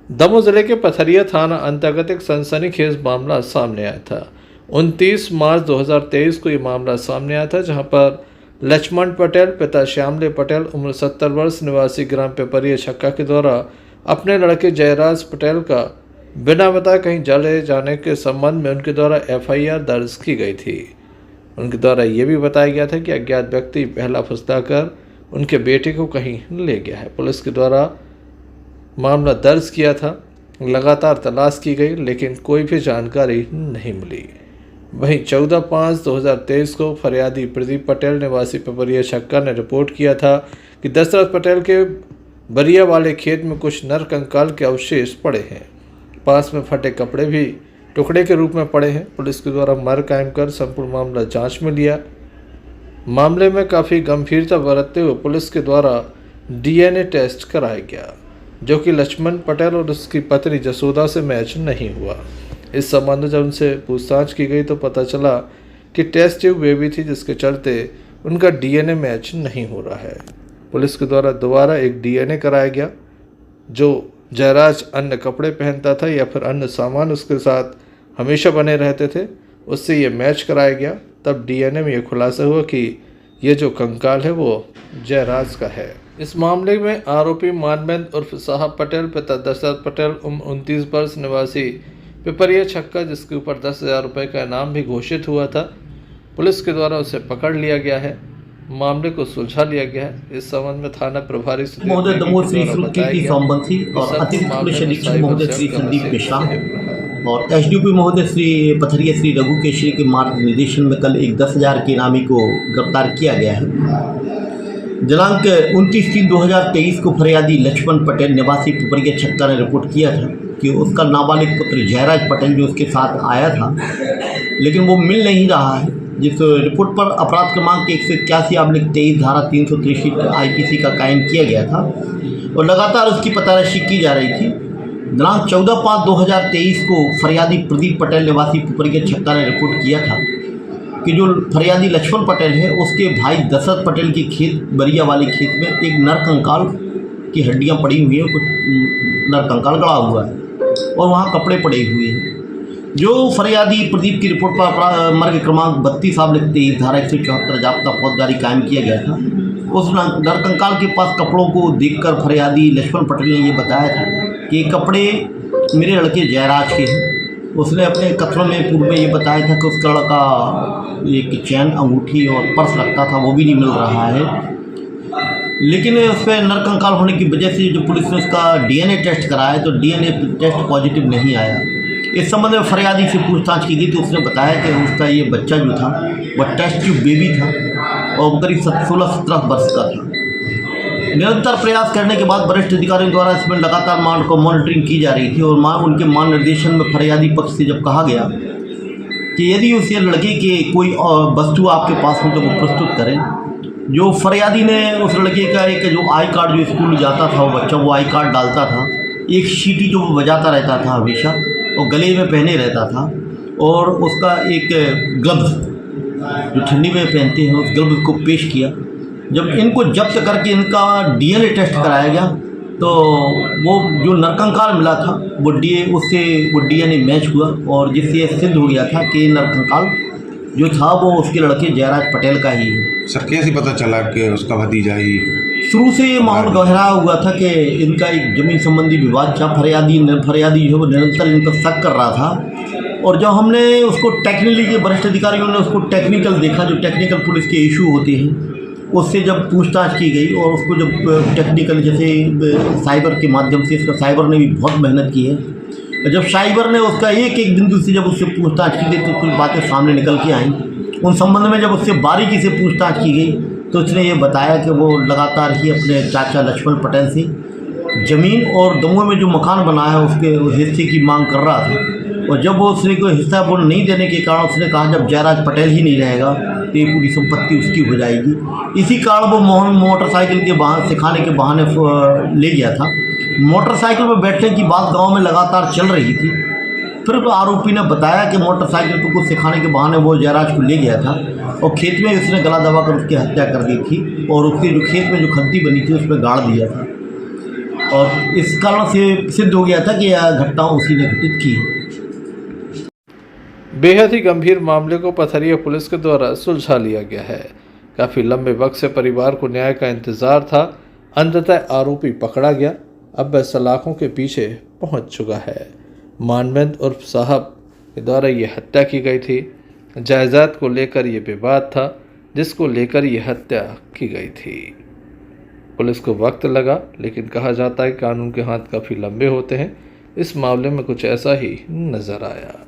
दमोह जिले के पथरिया थाना अंतर्गत एक सनसनीखेज मामला सामने आया था। 29 मार्च 2023 को ये मामला सामने आया था, जहां पर लक्ष्मण पटेल पिता श्यामले पटेल उम्र 70 वर्ष निवासी ग्राम पेपरिया छक्का के द्वारा अपने लड़के जयराज पटेल का बिना बताए कहीं चले जाने के संबंध में उनके द्वारा FIR दर्ज की गई थी। उनके द्वारा ये भी बताया गया था कि अज्ञात व्यक्ति पहला फुसलाकर उनके बेटे को कहीं ले गया है। पुलिस के द्वारा मामला दर्ज किया था, लगातार तलाश की गई लेकिन कोई भी जानकारी नहीं मिली। वहीं 14/5/2023 को फरियादी प्रदीप पटेल निवासी पेपरिया छक्का ने रिपोर्ट किया था कि दशरथ पटेल के बरिया वाले खेत में कुछ नर कंकाल के अवशेष पड़े हैं। पास में फटे कपड़े भी टुकड़े के रूप में पड़े हैं। पुलिस के द्वारा मर कायम कर संपूर्ण मामला जांच में लिया। मामले में काफ़ी गंभीरता बरतते हुए पुलिस के द्वारा DNA टेस्ट कराया गया, जो कि लक्ष्मण पटेल और उसकी पत्नी जसोदा से मैच नहीं हुआ। इस संबंध में जब उनसे पूछताछ की गई तो पता चला कि टेस्ट ट्यूब बेबी थी, जिसके चलते उनका DNA मैच नहीं हो रहा है। पुलिस के द्वारा दोबारा एक DNA कराया गया। जो जयराज अन्य कपड़े पहनता था या फिर अन्य सामान उसके साथ हमेशा बने रहते थे, उससे ये मैच कराया गया। तब DNA में ये खुलासा हुआ कि ये जो कंकाल है वो जयराज का है। इस मामले में आरोपी मानवेंद्र उर्फ साहब पटेल पिता दशरथ पटेल उम्र 29 वर्ष निवासी पिपरिया छक्का, जिसके ऊपर 10,000 रुपये का इनाम भी घोषित हुआ था, पुलिस के द्वारा उसे पकड़ लिया गया है। मामले को सुलझा लिया गया है। इस संबंध में थाना प्रभारी महोदय दमोह श्री सुकृति सोमवंशी और अतिरिक्त पुलिस अधीक्षक महोदय श्री संदीप मिश्रा और SDPO महोदय श्री पथरिया श्री रघु केशरी के मार्गनिर्देशन में कल एक 10,000 के इनामी को गिरफ्तार किया गया है। दिनांक 29/3/2023 को फरियादी लक्ष्मण पटेल निवासी पिपरिया छक्का ने रिपोर्ट किया था कि उसका नाबालिग पुत्र जयराज पटेल जो उसके साथ आया था, लेकिन वो मिल नहीं रहा है। जिस रिपोर्ट पर अपराध क्रमांक 181/23 धारा 363 IPC का कायम किया गया था और लगातार उसकी पताराशी की जा रही थी। दिनांक 14/5/2023 को फरियादी प्रदीप पटेल निवासी पिपरिया छक्का ने रिपोर्ट किया था कि जो फरियादी लक्ष्मण पटेल है उसके भाई दशरथ पटेल के खेत बरिया वाले खेत में एक नर कंकाल की हड्डियां पड़ी हुई हैं, कुछ नर कंकाल गड़ा हुआ है और वहाँ कपड़े पड़े हुए हैं। जो फरियादी प्रदीप की रिपोर्ट पर मर्ग क्रमांक 32/23 धारा 174 जाब्ता फौजदारी कायम किया गया था। उस नर कंकाल के पास कपड़ों को देखकर फरियादी लक्ष्मण पटेल ने ये बताया था कि ये कपड़े मेरे लड़के जयराज के हैं। उसने अपने कथनों में पूर्व में ये बताया था कि उसका लड़का एक चैन, अंगूठी और पर्स रखता था, वो भी नहीं मिल रहा है। लेकिन उस पर नर कंकाल होने की वजह से जो पुलिस ने उसका DNA टेस्ट कराया तो DNA टेस्ट पॉजिटिव नहीं आया। इस संबंध में फरियादी से पूछताछ की गई तो उसने बताया कि उसका ये बच्चा जो था वह टेस्ट ट्यूब बेबी था और करीब 16-17 वर्ष का था। निरंतर प्रयास करने के बाद वरिष्ठ अधिकारियों द्वारा इसमें लगातार मॉनिटरिंग की जा रही थी और उनके मार्गनिर्देशन में फरियादी पक्ष से जब कहा गया कि यदि उस लड़के के कोई वस्तु आपके पास हो तो वो प्रस्तुत करें। जो फरियादी ने उस लड़के का एक जो आई कार्ड, जो स्कूल जाता था वो बच्चा, वो आई कार्ड डालता था, एक सीटी जो वो बजाता रहता था हमेशा और गले में पहने रहता था, और उसका एक ग्लव्स जो ठंडी में पहनते हैं उस ग्लव्स को पेश किया। जब इनको जब्त करके इनका DNA टेस्ट कराया गया तो वो जो नरकंकाल मिला था वो DNA मैच हुआ और जिससे सिद्ध हो गया था कि नरकंकाल जो था वो उसके लड़के जयराज पटेल का ही है। सर कैसे पता चला कि उसका भतीजा ही? शुरू से ये माहौल गहरा हुआ था कि इनका एक जमीन संबंधी विवाद था। फरियादी जो है निरंतर इन पर शक कर रहा था और जब हमने उसको टेक्निकली के वरिष्ठ अधिकारियों ने उसको टेक्निकल देखा, जो टेक्निकल पुलिस के इशू होते हैं, उससे जब पूछताछ की गई और उसको जब टेक्निकल जैसे साइबर के माध्यम से, इसका साइबर ने भी बहुत मेहनत की है, जब साइबर ने उसका एक बिंदु से जब उससे पूछताछ की गई तो कुछ बातें सामने निकल के आई। उन संबंध में जब उससे बारीकी से पूछताछ की गई तो उसने ये बताया कि वो लगातार ही अपने चाचा लक्ष्मण पटेल से ज़मीन और दमोह में जो मकान बना है उसके हिस्से की मांग कर रहा था और जब वो उसने कोई हिस्सा वो नहीं देने के कारण उसने कहा जब जयराज पटेल ही नहीं रहेगा तो ये पूरी संपत्ति उसकी हो जाएगी। इसी कारण वो मोटरसाइकिल के बहाने सिखाने के बहाने ले गया था। मोटरसाइकिल पर बैठने की बात गांव में लगातार चल रही थी। फिर आरोपी ने बताया कि मोटरसाइकिल पर कुछ सिखाने के बहाने वो जयराज को ले गया था और खेत में उसने गला दबाकर उसकी हत्या कर दी थी और उसके जो खेत में जो खद्दी बनी थी उसमें गाड़ दिया था। और इस कारण से सिद्ध हो गया था कि यह घटना उसी ने घटित की। बेहद ही गंभीर मामले को पथरिया पुलिस के द्वारा सुलझा लिया गया है। काफ़ी लंबे वक्त से परिवार को न्याय का इंतजार था। अंततः आरोपी पकड़ा गया। अब वह सलाखों के पीछे पहुंच चुका है। मानवेंद्र उर्फ साहब के द्वारा ये हत्या की गई थी। जायदाद को लेकर ये विवाद था जिसको लेकर ये हत्या की गई थी। पुलिस को वक्त लगा, लेकिन कहा जाता है कानून के हाथ काफ़ी लंबे होते हैं। इस मामले में कुछ ऐसा ही नजर आया।